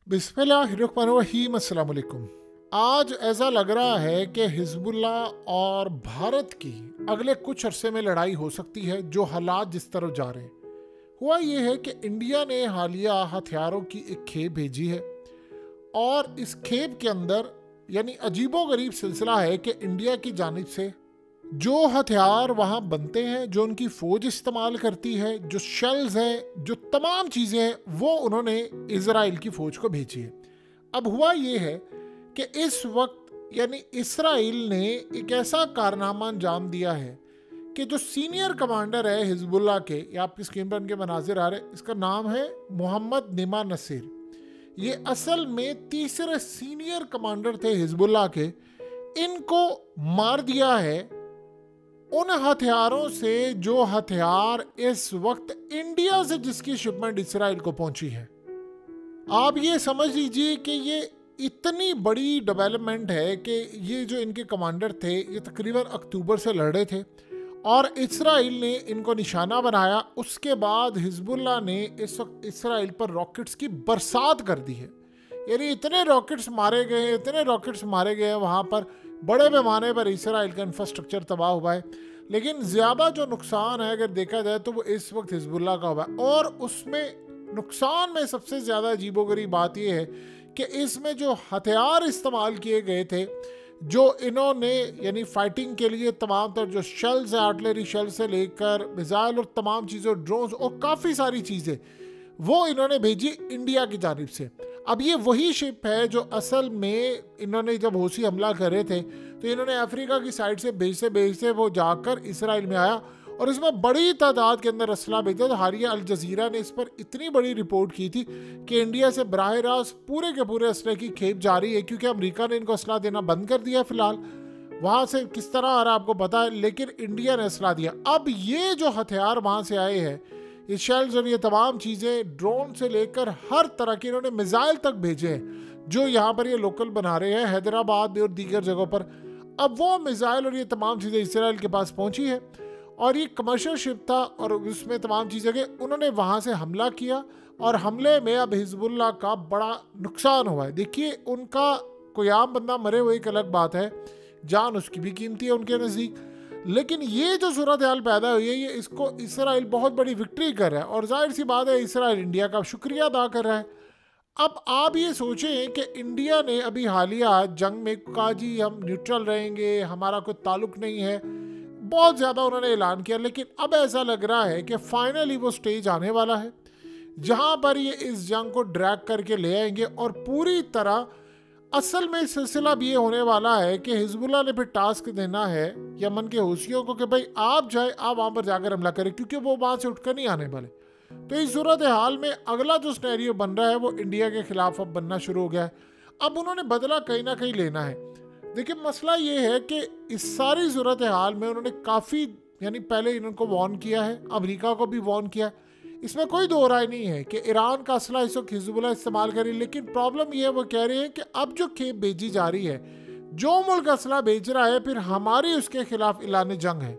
बिस्मिल्लाहिर्रहमानिर्रहीम। अस्सलाम वालेकुम। आज ऐसा लग रहा है कि हिजबुल्लाह और भारत की अगले कुछ अरसे में लड़ाई हो सकती है, जो हालात जिस तरफ जा रहे हैं। हुआ ये है कि इंडिया ने हालिया हथियारों की एक खेप भेजी है और इस खेप के अंदर यानी अजीबोगरीब सिलसिला है कि इंडिया की जानिब से जो हथियार वहाँ बनते हैं, जो उनकी फ़ौज इस्तेमाल करती है, जो शेल्स हैं, जो तमाम चीज़ें हैं, वो उन्होंने इज़राइल की फ़ौज को भेजी है। अब हुआ ये है कि इस वक्त यानी इज़राइल ने एक ऐसा कारनामा अंजाम दिया है कि जो सीनियर कमांडर है हिजबुल्लाह के, ये आपकी स्क्रीन पर उनके मनाजिर आ रहे हैं, इसका नाम है मोहम्मद निमा नसीर। ये असल में तीसरे सीनियर कमांडर थे हिजबुल्लाह के। इनको मार दिया है उन हथियारों से जो हथियार इस वक्त इंडिया से जिसकी शिपमेंट इजराइल को पहुंची है। आप ये समझ लीजिए कि ये इतनी बड़ी डेवलपमेंट है कि ये जो इनके कमांडर थे ये तकरीबन अक्टूबर से लड़ रहे थे और इजराइल ने इनको निशाना बनाया। उसके बाद हिजबुल्लाह ने इस वक्त इजराइल पर रॉकेट्स की बरसात कर दी है। यानी इतने रॉकेट्स मारे गए हैं, इतने रॉकेट्स मारे गए हैं वहाँ पर, बड़े पैमाने पर इजराइल का इंफ्रास्ट्रक्चर तबाह हुआ है। लेकिन ज़्यादा जो नुकसान है अगर देखा जाए तो वो इस वक्त हिजबुल्लाह का हुआ है। और उसमें नुकसान में सबसे ज़्यादा अजीबोगरीब बात यह है कि इसमें जो हथियार इस्तेमाल किए गए थे, जो इन्होंने यानी फाइटिंग के लिए तमाम तर जो शेल्स है, आर्टिलरी शेल से लेकर मिसाइल और तमाम चीज़ें, ड्रोन्स और काफ़ी सारी चीज़ें, वो इन्होंने भेजी इंडिया की जानिब से। अब ये वही शिप है जो असल में इन्होंने जब हौसी हमला कर रहे थे तो इन्होंने अफ्रीका की साइड से भेजते वो जाकर इसराइल में आया और इसमें बड़ी तादाद के अंदर असला भेजा। तो हालिया अल जजीरा ने इस पर इतनी बड़ी रिपोर्ट की थी कि इंडिया से बराह रास्त पूरे के पूरे असले की खेप जारी है, क्योंकि अमेरिका ने इनको असला देना बंद कर दिया। फिलहाल वहाँ से किस तरह आ रहा है आपको पता है, लेकिन इंडिया ने असला दिया। अब ये जो हथियार वहाँ से आए हैं, ये शेल्स और ये तमाम चीज़ें, ड्रोन से लेकर हर तरह के इन्होंने मिसाइल तक भेजे हैं जो यहाँ पर ये लोकल बना रहे हैं हैदराबाद और दीगर जगहों पर। अब वो मिसाइल और ये तमाम चीज़ें इसराइल के पास पहुँची है और ये कमर्शियल शिप था और उसमें तमाम चीज़ें के उन्होंने वहाँ से हमला किया और हमले में अब हिजबुल्लाह का बड़ा नुकसान हुआ है। देखिए, उनका कोई आम बंदा मरे हुए एक अलग बात है, जान उसकी भी कीमती है उनके नज़दीक, लेकिन ये जो सूरत हाल पैदा हुई है, ये इसको इसराइल बहुत बड़ी विक्ट्री कर रहा है और जाहिर सी बात है इसराइल इंडिया का शुक्रिया अदा कर रहा है। अब आप ये सोचें कि इंडिया ने अभी हालिया जंग में कहा जी हम न्यूट्रल रहेंगे, हमारा कोई ताल्लुक नहीं है, बहुत ज़्यादा उन्होंने ऐलान किया, लेकिन अब ऐसा लग रहा है कि फाइनली वो स्टेज आने वाला है जहाँ पर ये इस जंग को ड्रैग करके ले आएंगे और पूरी तरह असल में सिलसिला भी ये होने वाला है कि हिजबुल्लाह ने फिर टास्क देना है यमन के हौसियों को कि भाई आप वहाँ पर जाकर हमला करें, क्योंकि वो वहाँ से उठकर नहीं आने वाले। तो इस सूरत हाल में अगला जो सिनेरियो बन रहा है वो इंडिया के खिलाफ अब बनना शुरू हो गया है। अब उन्होंने बदला कहीं ना कहीं लेना है। देखिए, मसला ये है कि इस सारी सूरत हाल में उन्होंने काफ़ी यानी पहले इनको वार्न किया है, अमेरिका को भी वार्न किया है, इसमें कोई दो राय नहीं है कि ईरान का असला इस वक्त हिजबुल्लाह इस्तेमाल करे। लेकिन प्रॉब्लम ये है, वो कह रहे हैं कि अब जो खेप भेजी जा रही है, जो मुल्क असला भेज रहा है, फिर हमारी उसके खिलाफ ऐलान जंग है।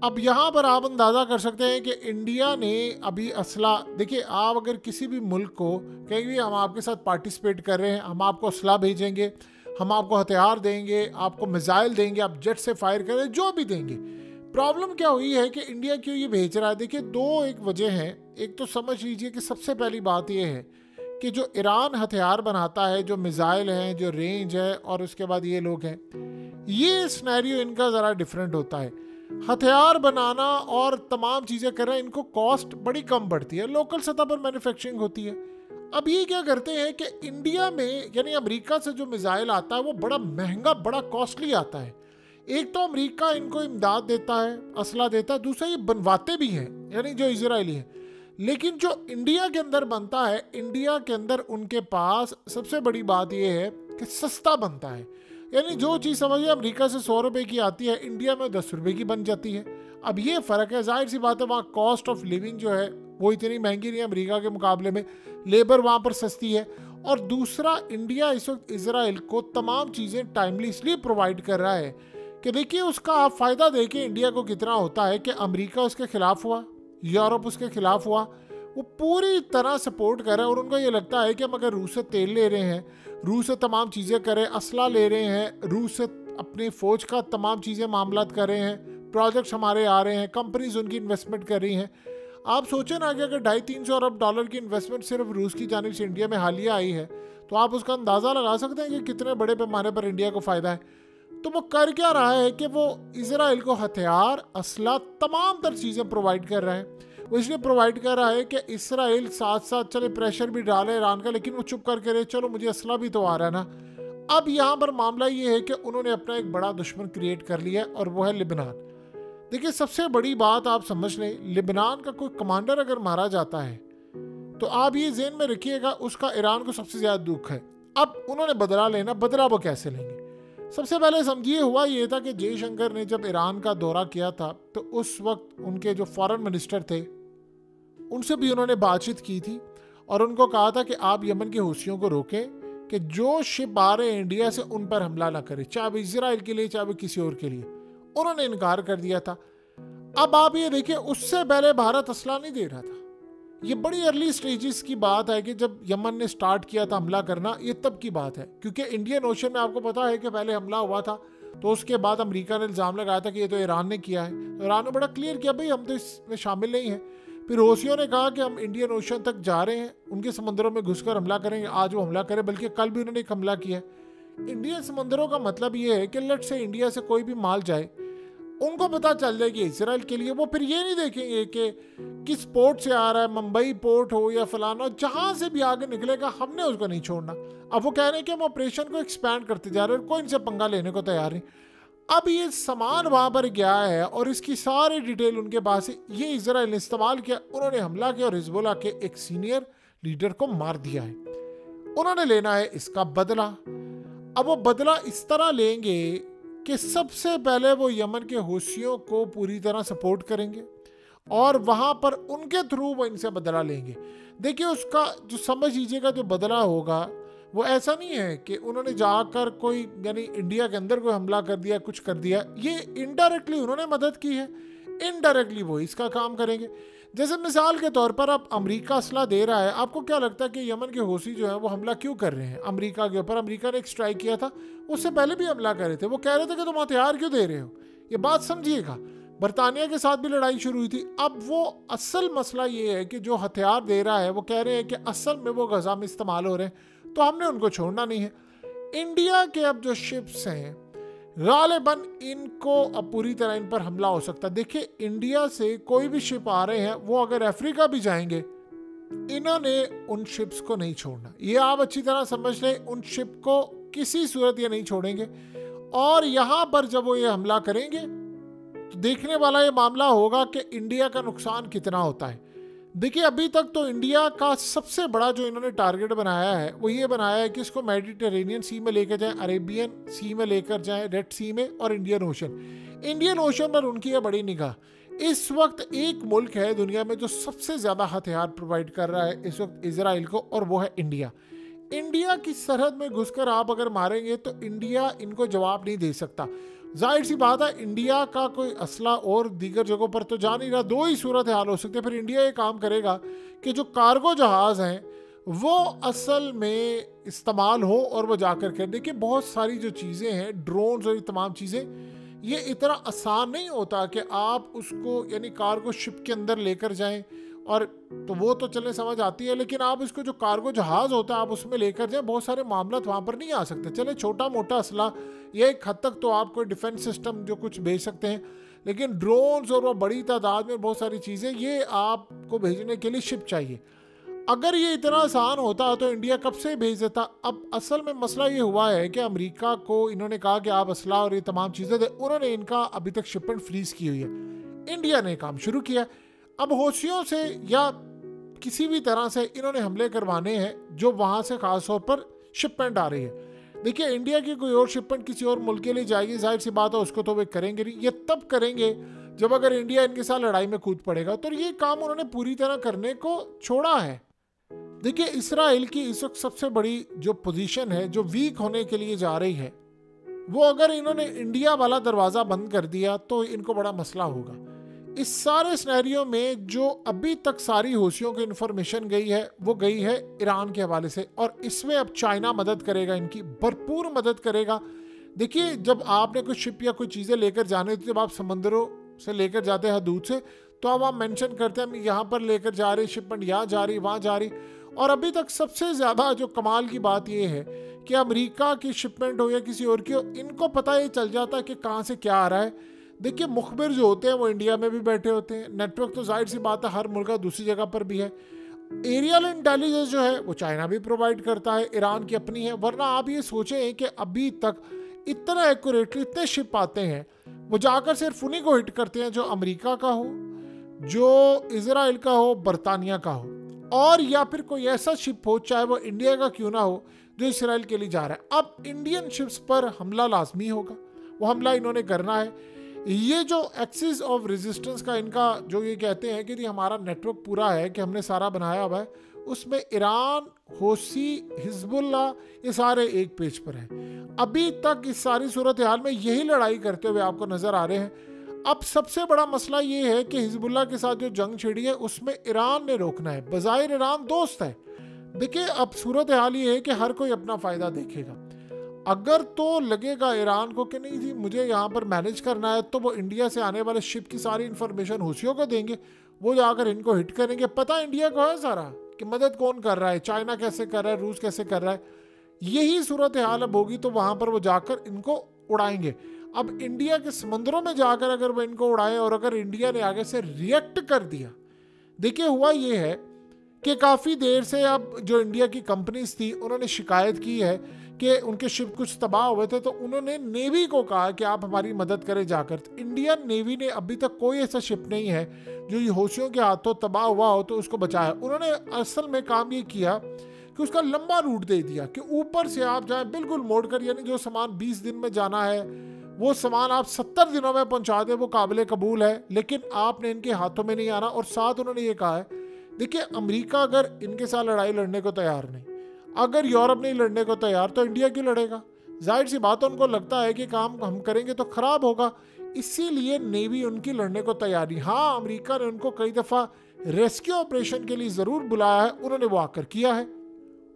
अब यहाँ पर आप अंदाज़ा कर सकते हैं कि इंडिया ने अभी असला, देखिए आप अगर किसी भी मुल्क को कहेंगे हम आपके साथ पार्टिसिपेट कर रहे हैं, हम आपको असला भेजेंगे, हम आपको हथियार देंगे, आपको मिसाइल देंगे, आप जेट से फायर करें, जो भी देंगे। प्रॉब्लम क्या हुई है कि इंडिया क्यों ये भेज रहा है? देखिए, दो एक वजह है। एक तो समझ लीजिए कि सबसे पहली बात ये है कि जो ईरान हथियार बनाता है, जो मिसाइल हैं, जो रेंज है, और उसके बाद ये लोग हैं, ये सिनेरियो इनका ज़रा डिफरेंट होता है। हथियार बनाना और तमाम चीज़ें करना, इनको कॉस्ट बड़ी कम पड़ती है, लोकल सतह पर मैन्युफैक्चरिंग होती है। अब ये क्या करते हैं कि इंडिया में यानी अमेरिका से जो मिसाइल आता है वो बड़ा महंगा, बड़ा कॉस्टली आता है। एक तो अमेरिका इनको इमदाद देता है, असला देता है, दूसरा ये बनवाते भी हैं यानी जो इजरायली हैं। लेकिन जो इंडिया के अंदर बनता है, इंडिया के अंदर उनके पास सबसे बड़ी बात ये है कि सस्ता बनता है। यानी जो चीज़ समझिए अमेरिका से 100 रुपये की आती है, इंडिया में 10 रुपये की बन जाती है। अब ये फ़र्क है, जाहिर सी बात है वहाँ कॉस्ट ऑफ लिविंग जो है वो इतनी महंगी नहीं है अमेरिका के मुकाबले में, लेबर वहाँ पर सस्ती है। और दूसरा, इंडिया इस वक्त इजराइल को तमाम चीज़ें टाइमली इसलिए प्रोवाइड कर रहा है कि देखिए उसका आप फ़ायदा देखिए इंडिया को कितना होता है कि अमेरिका उसके खिलाफ हुआ, यूरोप उसके खिलाफ हुआ, वो पूरी तरह सपोर्ट कर रहे हैं और उनको ये लगता है कि हम अगर रूस से तेल ले रहे हैं, रूस से तमाम चीज़ें करें, असला ले रहे हैं, रूस से अपनी फ़ौज का तमाम चीज़ें मामलात कर रहे हैं, प्रोजेक्ट्स हमारे आ रहे हैं, कंपनीज उनकी इन्वेस्टमेंट कर रही हैं। आप सोचें ना कि अगर 250-300 अरब डॉलर की इन्वेस्टमेंट सिर्फ रूस की जानिब से इंडिया में हालिया आई है, तो आप उसका अंदाज़ा लगा सकते हैं कि कितने बड़े पैमाने पर इंडिया को फ़ायदा है। तो वो कर क्या रहा है कि वो इजराइल को हथियार, असला, तमाम तर चीज़ें प्रोवाइड कर रहा है। वो इसलिए प्रोवाइड कर रहा है कि इसराइल साथ साथ चले प्रेशर भी डाले ईरान का, लेकिन वो चुप करके रहे, चलो मुझे असला भी तो आ रहा है ना। अब यहाँ पर मामला ये है कि उन्होंने अपना एक बड़ा दुश्मन क्रिएट कर लिया और वो है लिबनान। देखिए सबसे बड़ी बात आप समझ लें, लिबनान का कोई कमांडर अगर मारा जाता है तो आप ये ज़हन में रखिएगा उसका ईरान को सबसे ज़्यादा दुख है। अब उन्होंने बदला लेना, बदला वो कैसे लेंगे? सबसे पहले समझिए हुआ ये था कि जयशंकर ने जब ईरान का दौरा किया था तो उस वक्त उनके जो फॉरेन मिनिस्टर थे उनसे भी उन्होंने बातचीत की थी और उनको कहा था कि आप यमन के हूसियों को रोकें कि जो शिप आ रहे हैं इंडिया से उन पर हमला ना करें, चाहे वो इजराइल के लिए चाहे वो किसी और के लिए। उन्होंने इनकार कर दिया था। अब आप ये देखिए उससे पहले भारत असला नहीं दे रहा था। ये बड़ी अर्ली स्टेजेस की बात है कि जब यमन ने स्टार्ट किया था हमला करना, ये तब की बात है, क्योंकि इंडियन ओशन में आपको पता है कि पहले हमला हुआ था तो उसके बाद अमेरिका ने इल्ज़ाम लगाया था कि ये तो ईरान ने किया है। तो ईरान ने बड़ा क्लियर किया भाई हम तो इसमें शामिल नहीं हैं। फिर रूसियों ने कहा कि हम इंडियन ओशन तक जा रहे हैं, उनके समंदरों में घुसकर हमला करेंगे। आज वो हमला करें, बल्कि कल भी उन्होंने एक हमला किया। इंडियन समंदरों का मतलब ये है कि लेट से इंडिया से कोई भी माल जाए, उनको पता चल जाएगी इसराइल के लिए, वो फिर ये नहीं देखेंगे कि किस पोर्ट से आ रहा है, मुंबई पोर्ट हो या फलाना, जहां से भी आगे निकलेगा हमने उसको नहीं छोड़ना। अब वो कह रहे हैं कि हम ऑपरेशन को एक्सपैंड करते जा रहे हैं, कोई इनसे पंगा लेने को तैयार नहीं। अब ये सामान वहां पर गया है और इसकी सारी डिटेल उनके पास है। ये इसराइल ने इस्तेमाल किया, उन्होंने हमला किया और हिजबुल्लाह के एक सीनियर लीडर को मार दिया है। उन्होंने लेना है इसका बदला। अब वो बदला इस तरह लेंगे कि सबसे पहले वो यमन के हूसियों को पूरी तरह सपोर्ट करेंगे और वहां पर उनके थ्रू वो इनसे बदला लेंगे। देखिए उसका जो समझ लीजिएगा जो बदला होगा वो ऐसा नहीं है कि उन्होंने जाकर कोई यानी इंडिया के अंदर कोई हमला कर दिया, कुछ कर दिया। ये इनडायरेक्टली उन्होंने मदद की है, इनडायरेक्टली वो इसका काम करेंगे। जैसे मिसाल के तौर पर अब अमेरिका असला दे रहा है, आपको क्या लगता है कि यमन के हूसी जो है वो हमला क्यों कर रहे हैं अमेरिका के ऊपर? अमेरिका ने एक स्ट्राइक किया था, उससे पहले भी हमला कर रहे थे। वो कह रहे थे कि तुम हथियार क्यों दे रहे हो। ये बात समझिएगा, बरतानिया के साथ भी लड़ाई शुरू हुई थी। अब वो असल मसला ये है कि जो हथियार दे रहा है वो कह रहे हैं कि असल में वो गजा में इस्तेमाल हो रहे हैं, तो हमने उनको छोड़ना नहीं है। इंडिया के अब जो शिप्स हैं गालिबन इनको अब पूरी तरह इन पर हमला हो सकता है। देखिए इंडिया से कोई भी शिप आ रहे हैं, वो अगर अफ्रीका भी जाएंगे, इन्होंने उन शिप्स को नहीं छोड़ना। ये आप अच्छी तरह समझ लें, उन शिप को किसी सूरत ये नहीं छोड़ेंगे। और यहाँ पर जब वो ये हमला करेंगे तो देखने वाला ये मामला होगा कि इंडिया का नुकसान कितना होता है। देखिए अभी तक तो इंडिया का सबसे बड़ा जो इन्होंने टारगेट बनाया है वो ये बनाया है कि इसको मेडिटेरेनियन सी में लेकर जाएं, अरेबियन सी में लेकर जाएं, रेड सी में और इंडियन ओशन। इंडियन ओशन पर उनकी है बड़ी निगाह। इस वक्त एक मुल्क है दुनिया में जो सबसे ज़्यादा हथियार प्रोवाइड कर रहा है इस वक्त इसराइल को, और वो है इंडिया। इंडिया की सरहद में घुसकर आप अगर मारेंगे तो इंडिया इनको जवाब नहीं दे सकता। जाहिर सी बात है इंडिया का कोई असला और दीगर जगहों पर तो जा नहीं रहा। दो ही सूरत हाल हो सकते हैं। फिर इंडिया ये काम करेगा कि जो कार्गो जहाज़ हैं वो असल में इस्तेमाल हो और वो जाकर के देखिए बहुत सारी जो चीज़ें हैं, ड्रोन्स और ये तमाम चीज़ें, ये इतना आसान नहीं होता कि आप उसको यानी कार्गो शिप के अंदर लेकर जाएं। और तो वो तो चले समझ आती है, लेकिन आप इसको जो कार्गो जहाज़ होता है आप उसमें लेकर जाएं, बहुत सारे मामला वहाँ पर नहीं आ सकते। चले छोटा मोटा असला ये एक हद तक तो आप कोई डिफेंस सिस्टम जो कुछ भेज सकते हैं, लेकिन ड्रोन्स और वो बड़ी तादाद में बहुत सारी चीज़ें ये आपको भेजने के लिए शिप चाहिए। अगर ये इतना आसान होता तो इंडिया कब से भेज देता। अब असल में मसला ये हुआ है कि अमेरिका को इन्होंने कहा कि आप असला और ये तमाम चीज़ें दे, उन्होंने इनका अभी तक शिपमेंट फ्रीज की हुई है। इंडिया ने काम शुरू किया। अब हौसियों से या किसी भी तरह से इन्होंने हमले करवाने हैं जो वहाँ से ख़ास तौर पर शिपमेंट आ रही है। देखिए इंडिया की कोई और शिपमेंट किसी और मुल्क के लिए जाएगी, जाहिर सी बात है उसको तो वे करेंगे नहीं। ये तब करेंगे जब अगर इंडिया इनके साथ लड़ाई में कूद पड़ेगा। तो ये काम उन्होंने पूरी तरह करने को छोड़ा है। देखिए इसराइल की इस वक्त सबसे बड़ी जो पोजीशन है जो वीक होने के लिए जा रही है, वो अगर इन्होंने इंडिया वाला दरवाज़ा बंद कर दिया तो इनको बड़ा मसला होगा। इस सारे सिनेरियो में जो अभी तक सारी होशियों की इंफॉर्मेशन गई है वो गई है ईरान के हवाले से, और इसमें अब चाइना मदद करेगा, इनकी भरपूर मदद करेगा। देखिए, जब आपने कुछ शिप या कोई चीज़ें लेकर जाने, तो जब आप समंदरों से लेकर जाते हैं हदूद से, तो अब आप मेंशन करते हैं हम यहाँ पर लेकर जा रहे, शिपमेंट यहाँ जा रही, वहाँ जा रही। और अभी तक सबसे ज़्यादा जो कमाल की बात ये है कि अमेरिका की शिपमेंट हो या किसी और की हो, इनको पता ये चल जाता है कि कहाँ से क्या आ रहा है। देखिए, मुखबिर जो होते हैं वो इंडिया में भी बैठे होते हैं, नेटवर्क तो जाहिर सी बात है हर मुल्क का दूसरी जगह पर भी है। एरियल इंटेलिजेंस जो है वो चाइना भी प्रोवाइड करता है, ईरान की अपनी है। वरना आप ये सोचें कि अभी तक इतना एक्यूरेटली इतने शिप आते हैं, वो जाकर सिर्फ उन्हीं को हिट करते हैं जो अमेरिका का हो, जो इजराइल का हो, बरतानिया का हो, और या फिर कोई ऐसा शिप हो चाहे वो इंडिया का क्यों ना हो जो इसराइल के लिए जा रहा है। अब इंडियन शिप्स पर हमला लाजमी होगा, वो हमला इन्होंने करना है। ये जो एक्सिस ऑफ रेजिस्टेंस का इनका जो ये कहते हैं कि जी हमारा नेटवर्क पूरा है कि हमने सारा बनाया हुआ है, उसमें ईरान, हौसी, हिजबुल्ला, ये सारे एक पेज पर हैं। अभी तक इस सारी सूरत हाल में यही लड़ाई करते हुए आपको नजर आ रहे हैं। अब सबसे बड़ा मसला ये है कि हिजबुल्ला के साथ जो जंग छिड़ी है उसमें ईरान ने रोकना है। बज़ाहिर ईरान दोस्त है। देखिए, अब सूरत हाल ये है कि हर कोई अपना फ़ायदा देखेगा। अगर तो लगेगा ईरान को कि नहीं जी मुझे यहाँ पर मैनेज करना है, तो वो इंडिया से आने वाले शिप की सारी इंफॉर्मेशन हूसियों को देंगे, वो जाकर इनको हिट करेंगे। पता इंडिया को है सारा कि मदद कौन कर रहा है, चाइना कैसे कर रहा है, रूस कैसे कर रहा है। यही सूरत हाल अब होगी, तो वहाँ पर वो जाकर इनको उड़ाएंगे। अब इंडिया के समंदरों में जाकर अगर वो इनको उड़ाएं, और अगर इंडिया ने आगे से रिएक्ट कर दिया, देखिए हुआ ये है कि काफ़ी देर से अब जो इंडिया की कंपनीज थी उन्होंने शिकायत की है कि उनके शिप कुछ तबाह हुए थे, तो उन्होंने नेवी को कहा कि आप हमारी मदद करें जाकर। तो इंडियन नेवी ने अभी तक कोई ऐसा शिप नहीं है जो ये हौसियों के हाथों तबाह हुआ हो तो उसको बचाया। उन्होंने असल में काम ये किया कि उसका लंबा रूट दे दिया कि ऊपर से आप जाए बिल्कुल मोड़कर, यानी जो सामान 20 दिन में जाना है वो सामान आप 70 दिनों में पहुंचा दें, वो काबिल कबूल है, लेकिन आपने इनके हाथों में नहीं आना। और साथ उन्होंने ये कहा है, देखिए अमेरिका अगर इनके साथ लड़ाई लड़ने को तैयार नहीं, अगर यूरोप नहीं लड़ने को तैयार, तो इंडिया क्यों लड़ेगा। जाहिर सी बात है उनको लगता है कि काम हम करेंगे तो खराब होगा, इसीलिए नेवी उनकी लड़ने को तैयारी। हाँ, अमेरिका ने उनको कई दफ़ा रेस्क्यू ऑपरेशन के लिए ज़रूर बुलाया है, उन्होंने वो आकर किया है,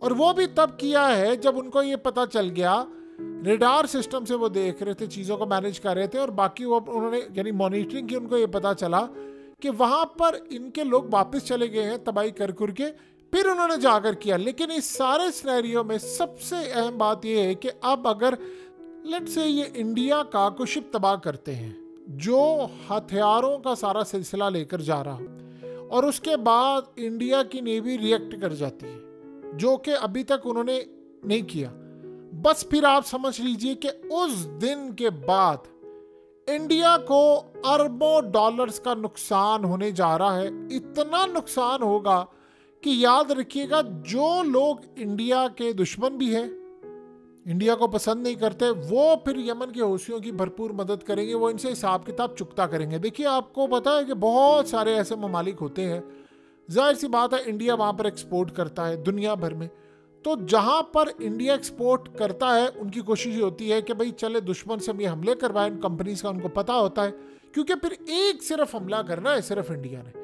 और वो भी तब किया है जब उनको ये पता चल गया, रेडार सिस्टम से वो देख रहे थे, चीज़ों को मैनेज कर रहे थे, और बाकी वो उन्होंने यानी मॉनिटरिंग की, उनको ये पता चला कि वहाँ पर इनके लोग वापस चले गए हैं तबाही कर के, फिर उन्होंने जाकर किया। लेकिन इस सारे सिनेरियो में सबसे अहम बात यह है कि अब अगर लेट से ये इंडिया का कुछ शिप तबाह करते हैं जो हथियारों का सारा सिलसिला लेकर जा रहा हो, और उसके बाद इंडिया की नेवी रिएक्ट कर जाती है, जो कि अभी तक उन्होंने नहीं किया, बस फिर आप समझ लीजिए कि उस दिन के बाद इंडिया को अरबों डॉलर्स का नुकसान होने जा रहा है। इतना नुकसान होगा कि याद रखिएगा, जो लोग इंडिया के दुश्मन भी हैं, इंडिया को पसंद नहीं करते, वो फिर यमन के हौसियों की भरपूर मदद करेंगे, वो इनसे हिसाब किताब चुकता करेंगे। देखिए, आपको पता है कि बहुत सारे ऐसे ममालिक होते हैं, जाहिर सी बात है इंडिया वहाँ पर एक्सपोर्ट करता है दुनिया भर में, तो जहाँ पर इंडिया एक्सपोर्ट करता है उनकी कोशिश होती है कि भाई चले दुश्मन से हम ये हमले करवाएं। कंपनीज का उनको पता होता है, क्योंकि फिर एक सिर्फ हमला करना है सिर्फ इंडिया ने,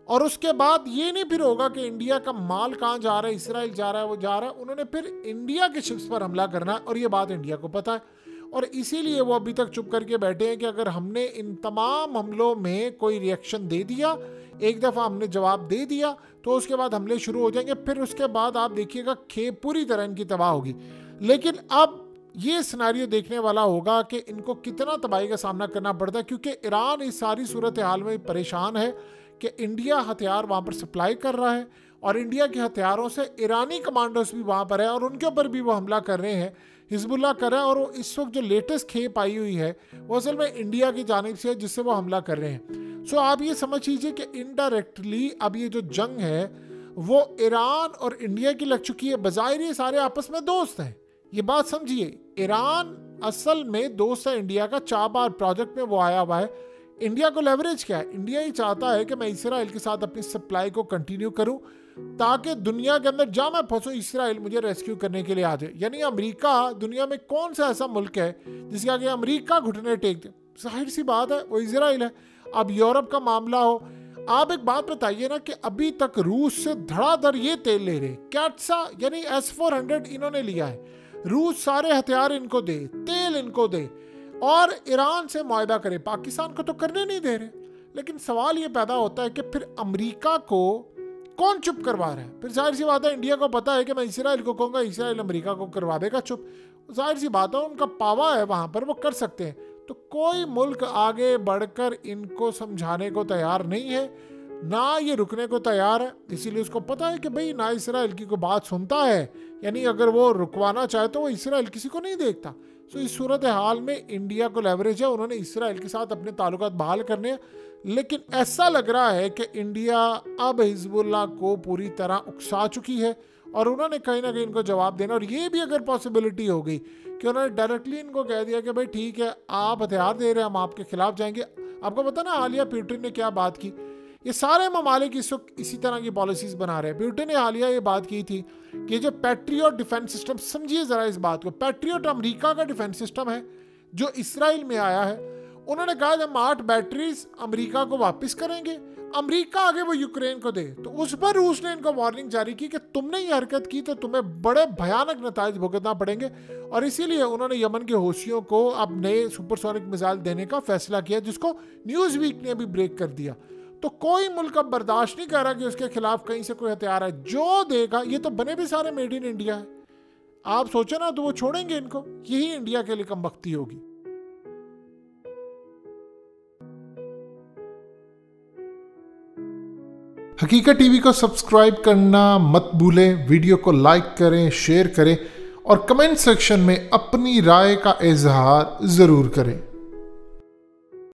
और उसके बाद ये नहीं फिर होगा कि इंडिया का माल कहाँ जा रहा है, इसराइल जा रहा है, वो जा रहा है, उन्होंने फिर इंडिया के शिप्स पर हमला करना है, और ये बात इंडिया को पता है। और इसीलिए वो अभी तक चुप करके बैठे हैं कि अगर हमने इन तमाम हमलों में कोई रिएक्शन दे दिया, एक दफ़ा हमने जवाब दे दिया, तो उसके बाद हमले शुरू हो जाएंगे, फिर उसके बाद आप देखिएगा खेप पूरी तरह इनकी तबाह होगी। लेकिन अब ये सिनेरियो देखने वाला होगा कि इनको कितना तबाही का सामना करना पड़ता है, क्योंकि ईरान इस सारी सूरत हाल में परेशान है कि इंडिया हथियार वहाँ पर सप्लाई कर रहा है, और इंडिया के हथियारों से ईरानी कमांडोज भी वहाँ पर है, और उनके ऊपर भी वो हमला कर रहे हैं, हिजबुल्लाह कर रहा है। और इस वक्त जो लेटेस्ट खेप आई हुई है वो असल में इंडिया की जानिब से है, जिससे वो हमला कर रहे हैं। सो आप ये समझ लीजिए कि इनडायरेक्टली अब ये जो जंग है वो ईरान और इंडिया की लग चुकी है। बज़ाहिर ये सारे आपस में दोस्त हैं, ये बात समझिए। ईरान असल में दोस्त है इंडिया का, चाबार प्रोजेक्ट में वो आया हुआ है। इंडिया को लेवरेज क्या है, इंडिया ही चाहता है कि मैं इसराइल के साथ अपनी सप्लाई को कंटिन्यू करूं, ताकि दुनिया के अंदर जहाँ मैं फंसूं इसराइल मुझे रेस्क्यू करने के लिए आ जाए। यानी अमेरिका दुनिया में कौन सा ऐसा मुल्क है जिसके आगे अमेरिका घुटने टेक दे, जाहिर सी बात है वो इसराइल है। अब यूरोप का मामला हो। आप एक बात बताइए ना कि अभी तक रूस से धड़ाधड़ ये तेल ले रहे, कैटसा यानी S-400 इन्होंने लिया है, रूस सारे हथियार इनको दे, तेल इनको दे और ईरान से मुआहदा करे, पाकिस्तान को तो करने नहीं दे रहे। लेकिन सवाल ये पैदा होता है कि फिर अमेरिका को कौन चुप करवा रहा है? फिर जाहिर सी बात है इंडिया को पता है कि मैं इसराइल को कहूँगा, इसराइल अमेरिका को करवा देगा चुप। जाहिर सी बात है उनका पावर है वहाँ पर, वो कर सकते हैं। तो कोई मुल्क आगे बढ़कर इनको समझाने को तैयार नहीं है, ना ये रुकने को तैयार है। इसीलिए उसको पता है कि भाई ना इसराइल की कोई बात सुनता है, यानी अगर वो रुकवाना चाहे तो वो इसराइल किसी को नहीं देखता। तो इस सूरत हाल में इंडिया को लेवरेज है, उन्होंने इसराइल के साथ अपने ताल्लुकात बहाल करने हैं। लेकिन ऐसा लग रहा है कि इंडिया अब हिजबुल्लाह को पूरी तरह उकसा चुकी है और उन्होंने कहीं ना कहीं इनको जवाब देना। और ये भी अगर पॉसिबिलिटी हो गई कि उन्होंने डायरेक्टली इनको कह दिया कि भाई ठीक है, आप हथियार दे रहे हैं, हम आपके खिलाफ जाएंगे। आपको पता ना हालिया पुतिन ने क्या बात की, ये सारे ममालिक इस वक्त इसी तरह की पॉलिसीज बना रहे हैं। पुतिन ने हालिया ये बात की थी कि जो पैट्रियट डिफेंस सिस्टम, समझिए ज़रा इस बात को, पैट्रियट अमेरिका का डिफेंस सिस्टम है जो इसराइल में आया है। उन्होंने कहा जब 8 बैटरीज अमेरिका को वापस करेंगे, अमेरिका आगे वो यूक्रेन को दे, तो उस पर रूस ने इनको वार्निंग जारी की कि तुमने ये हरकत की तो तुम्हें बड़े भयानक नताइज भुगतना पड़ेंगे। और इसीलिए उन्होंने यमन के हौसियों को अब नए सुपरसोनिक मिसाइल देने का फैसला किया, जिसको न्यूज़ वीक ने भी ब्रेक कर दिया। तो कोई मुल्क अब बर्दाश्त नहीं कर रहा कि उसके खिलाफ कहीं से कोई हथियार है, जो देगा, ये तो बने भी सारे मेड इन इंडिया है। आप सोचो ना, तो वो छोड़ेंगे इनको, यही इंडिया के लिए कमबख्ती होगी। हकीकत टीवी को सब्सक्राइब करना मत भूलें, वीडियो को लाइक करें, शेयर करें और कमेंट सेक्शन में अपनी राय का इजहार ज़रूर करें।